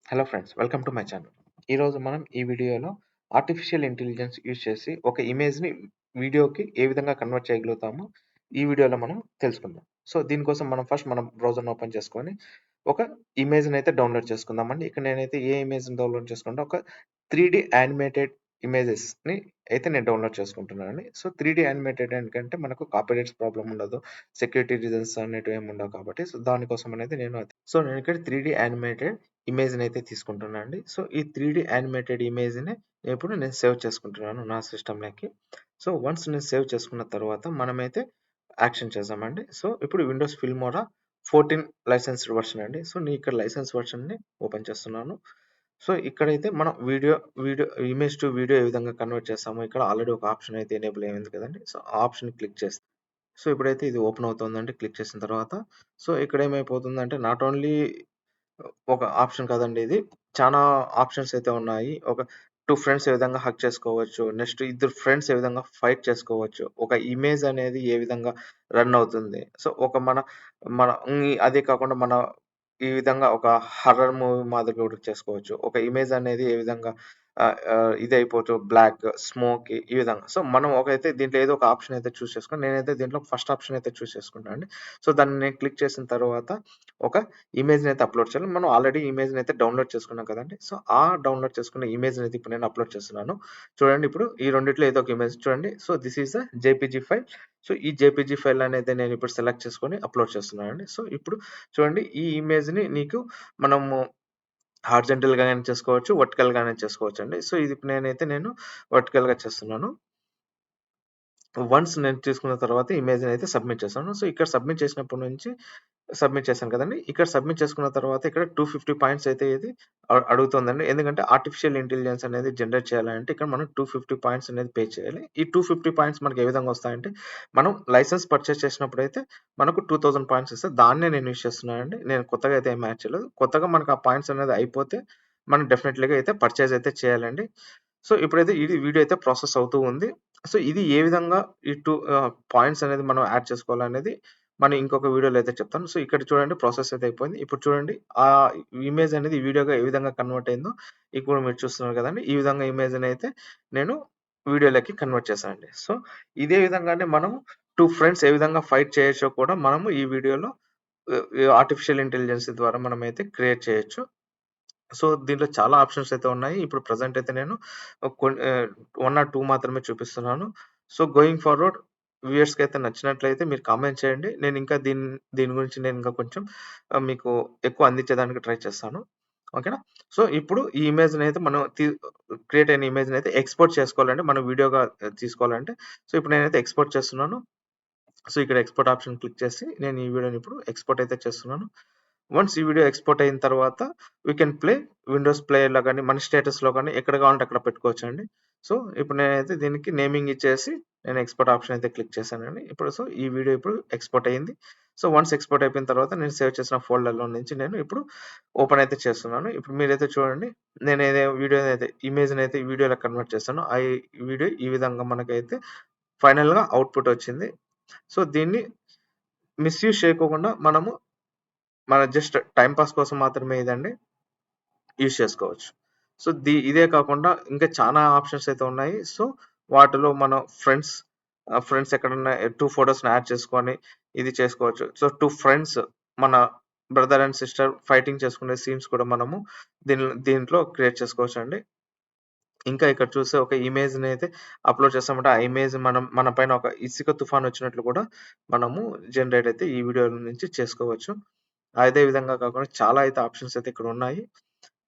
Hello friends, welcome to my channel. ఈరోజు మనం ఈ వీడియోలో ఆర్టిఫిషియల్ ఇంటెలిజెన్స్ యూజ్ చేసి ఒక ఇమేజ్‌ని వీడియోకి ఏ విధంగా కన్వర్ట్ చేయగలుగుతామో ఈ వీడియోలో మనం తెలుసుకుందాం. సో, దీనికోసం మనం బ్రౌజర్‌ని ఓపెన్ చేసుకొని ఒక ఇమేజ్‌నైతే డౌన్‌లోడ్ చేసుకుందామండి. ఇక్కడ నేనైతే ఏ ఇమేజ్‌ని డౌన్‌లోడ్ చేసుకుంటే ఒక 3 యానిమేటెడ్ ఇమేజెస్‌ని అయితే నేను డౌన్‌లోడ్ చేసుకుంటున్నానండి. సో, 3 యానిమేటెడ్ ఎందుకంటే మనకు కాపీరైట్స్ ప్రాబ్లమ్ ఉండదు. సెక్యూరిటీ రీజన్స్ అనేటివి ఏమి ఉండవు కాబట్టి దానికోసం అనేది నేను ఇక్కడ 3 యానిమేటెడ్ ఇమేజ్‌నైతే తీసుకుంటున్నా అండి. సో, ఈ 3 యానిమేటెడ్ ఇమేజ్‌ని ఇప్పుడు నేను సేవ్ చేసుకుంటున్నాను నా సిస్టమ్‌లోకి. సో, వన్స్ నేను సేవ్ చేసుకున్న తర్వాత మనమైతే యాక్షన్ చేద్దామండి. సో, ఇప్పుడు విండోస్ ఫిల్మోరా 14 లైసెన్స్డ్ వెర్షన్ అండి. సో, నేను ఇక్కడ లైసెన్స్ వెర్షన్‌ని ఓపెన్ చేస్తున్నాను. సో, ఇక్కడైతే మనం ఇమేజ్ టు వీడియో ఏ విధంగా కన్వర్ట్ చేస్తామో ఇక్కడ ఆల్రెడీ ఒక ఆప్షన్ అయితే ఎనేబుల్ అయింది కదండీ. సో, ఆ ఆప్షన్ క్లిక్ చేస్తే సో, ఇప్పుడైతే ఇది ఓపెన్ అవుతుందండి. క్లిక్ చేసిన తర్వాత సో, ఇక్కడ ఏమైపోతుందంటే నాట్ ఓన్లీ ఒక ఆప్షన్ కాదండి ఇది. చానా ఆప్షన్స్ అయితే ఉన్నాయి. ఒక 2 ఫ్రెండ్స్ ఏ విధంగా హగ్ చేసుకోవచ్చు. నెక్స్ట్ ఇద్దరు ఫ్రెండ్స్ ఏ విధంగా ఫైట్ చేసుకోవచ్చు. ఒక ఇమేజ్ అనేది ఏ విధంగా రన్ అవుతుంది. సో, ఒక మన మన అదే కాకుండా ఈ విధంగా ఒక హారర్ మూవీ మాదిరిగా కూడా చేసుకోవచ్చు. ఒక ఇమేజ్ అనేది ఏ విధంగా ఇదైపోతూ బ్లాక్, స్మోకీ ఈ విధంగా. సో, మనం దీంట్లో ఏదో ఒక ఆప్షన్ అయితే చూస్ చేసుకొని నేనైతే దీంట్లో ఫస్ట్ ఆప్షన్ అయితే చూస్ చేసుకుంటాను అండి. సో, దాన్ని నేను క్లిక్ చేసిన తర్వాత ఒక ఇమేజ్‌నైతే అప్‌లోడ్ చేయాలి. మనం ఆల్రెడీ ఇమేజ్‌నైతే డౌన్‌లోడ్ చేసుకున్నాం కదండీ! సో, ఆ డౌన్‌లోడ్ చేసుకున్న ఇమేజ్‌నైతే ఇప్పుడు నేను అప్‌లోడ్ చేస్తున్నాను. చూడండి ఇప్పుడు ఈ రెండిట్లో ఏదో ఒక ఇమేజ్ చూడండి. So, this is a JPG file. So, ఈ జేపీజీ ఫైల్ అనేది నేను ఇప్పుడు సెలెక్ట్ చేసుకొని అప్‌లోడ్ చేస్తున్నానండి. సో, ఇప్పుడు చూడండి ఈ ఇమేజ్‌ని మనము హారిజాంటల్‌గా గాని చేసుకోవచ్చు. వర్టికల్‌గా గాని చేసుకోవచ్చండి. సో, ఇది ఇప్పుడు నేను వర్టికల్‌గా చేస్తున్నాను. వన్స్ నేను తీసుకున్న తర్వాత ఇమేజ్‌నైతే సబ్మిట్ చేశాను. సో, ఇక్కడ సబ్మిట్ చేసినప్పటి నుంచి సబ్మిట్ చేశాను కదండీ! ఇక్కడ సబ్మిట్ చేసుకున్న తర్వాత ఇక్కడ 250 పాయింట్స్ అయితే ఇది అడుగుతుందండి. ఎందుకంటే ఆర్టిఫిషియల్ ఇంటెలిజెన్స్ అనేది జనరేట్ చేయాలంటే ఇక్కడ మనం 250 పాయింట్స్ అనేది పే చేయాలి. ఈ 250 పాయింట్స్ మనకు ఏ విధంగా వస్తాయంటే మనం లైసెన్స్ పర్చేజ్ చేసినప్పుడైతే మనకు 2000 పాయింట్స్ ఇస్తది. దాన్నే నేను యూజ్ చేస్తున్నానండి. నేను కొత్తగా అయితే ఏమి యాడ్ చేయలేదు. కొత్తగా మనకు ఆ పాయింట్స్ అనేది అయిపోతే మనం డెఫినెట్‌లీగా అయితే పర్చేజ్ అయితే చేయాలండి. సో, ఇప్పుడైతే ఇది వీడియో అయితే ప్రాసెస్ అవుతూ ఉంది. సో, ఇది ఏ విధంగా పాయింట్స్ అనేది మనం యాడ్ చేసుకోవాలనేది మనం ఇంకొక వీడియోలో అయితే చెప్తాను. సో, ఇక్కడ చూడండి ప్రాసెస్ అయితే అయిపోయింది. ఇప్పుడు చూడండి ఇమేజ్ అనేది వీడియోగా ఏ విధంగా కన్వర్ట్ అయిందో ఇప్పుడు మీరు చూస్తున్నారు కదండీ! ఈ విధంగా ఇమేజ్‌నైతే నేను వీడియోలోకి కన్వర్ట్ చేశానండి. సో, ఇదే విధంగానే మనం 2 ఫ్రెండ్స్ ఏ విధంగా ఫైట్ చేయొచ్చో కూడా మనము ఈ వీడియోలో ఆర్టిఫిషియల్ ఇంటెలిజెన్స్ ద్వారా మనమైతే క్రియేట్ చేయొచ్చు. సో, దీంట్లో చాలా ఆప్షన్స్ అయితే ఉన్నాయి. ఇప్పుడు ప్రెజెంట్ అయితే నేను 1 ఆర్ 2 మాత్రమే చూపిస్తున్నాను. సో, గోయింగ్ ఫార్వర్డ్ వ్యూయర్స్‌కైతే నచ్చినట్లయితే మీరు కామెంట్ చేయండి. దీని గురించి నేను ఇంకా కొంచెం మీకు ఎక్కువ అందించేదానికి ట్రై చేస్తాను. ఓకేనా? సో, ఇప్పుడు ఈ ఇమేజ్‌నైతే మనం క్రియేట్ అయిన ఇమేజ్‌నైతే ఎక్స్‌పోర్ట్ చేసుకోవాలంటే మనం వీడియోగా తీసుకోవాలంటే సో, ఇప్పుడు నేనైతే ఎక్స్‌పోర్ట్ చేస్తున్నాను. సో, ఇక్కడ ఎక్స్‌పోర్ట్ ఆప్షన్ క్లిక్ చేసి నేను ఈ వీడియోని ఇప్పుడు ఎక్స్‌పోర్ట్ అయితే చేస్తున్నాను. వన్స్ ఈ వీడియో ఎక్స్‌పోర్ట్ అయిన తర్వాత వి కెన్ ప్లే విండోస్ ప్లేయర్‌లో గాని, మన స్టేటస్‌లో గాని ఎక్కడ కావాలంటే అక్కడ పెట్టుకోవచ్చండి. సో, ఇప్పుడు నేనైతే దీనికి నేమింగ్ ఇచ్చేసి నేను ఎక్స్‌పోర్ట్ ఆప్షన్ అయితే క్లిక్ చేశానండి. ఈ వీడియో ఇప్పుడు ఎక్స్‌పోర్ట్ అయింది. సో, వన్స్ ఎక్స్‌పోర్ట్ అయిపోయిన తర్వాత నేను సేవ్ చేసిన ఫోల్డర్‌లో నుంచి నేను ఇప్పుడు ఓపెన్ అయితే చేస్తున్నాను. ఇప్పుడు మీరైతే చూడండి నేను ఇమేజ్‌నైతే వీడియోలో కన్వర్ట్ చేశానో ఈ వీడియో ఈ విధంగా మనకైతే ఫైనల్‌గా అవుట్‌పుట్ వచ్చింది. సో, దీన్ని మిస్‌యూజ్ చేయకోకుండా మన జస్ట్ టైమ్ పాస్ కోసం మాత్రమే ఇదండి యూజ్ చేసుకోవచ్చు. సో, ఇదే కాకుండా ఇంకా చానా ఆప్షన్స్ అయితే ఉన్నాయి. సో, వాటిలో మనం ఫ్రెండ్స్ ఎక్కడన్నా 2 ఫోటోస్‌ని యాడ్ చేసుకొని ఇది చేసుకోవచ్చు. సో, 2 ఫ్రెండ్స్ మన బ్రదర్ అండ్ సిస్టర్ ఫైటింగ్ చేసుకునే సీన్స్ కూడా మనము దీంట్లో క్రియేట్ చేసుకోవచ్చండి. ఇంకా ఇక్కడ చూస్తే ఒక ఇమేజ్‌నైతే అప్‌లోడ్ చేస్తామంటే, ఆ ఇమేజ్ మన పైన ఒక ఇసుక తుఫాన్ వచ్చినట్లు కూడా మనము జనరేట్ అయితే ఈ వీడియో నుంచి చేసుకోవచ్చు. అదే విధంగా కాకుండా చాలా అయితే ఆప్షన్స్ అయితే ఇక్కడ ఉన్నాయి.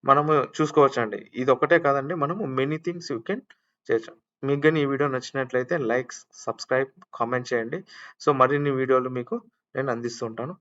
మనము చూసుకోవచ్చండి. ఇదొక్కటే కాదండి. మనము మెనీ థింగ్స్ యూ కెన్ చేయొచ్చు. మీకు గాని ఈ వీడియో నచ్చినట్లయితే లైక్, సబ్స్క్రైబ్, కామెంట్ చేయండి. సో, మరిన్ని వీడియోలు మీకు నేను అందిస్తూ ఉంటాను.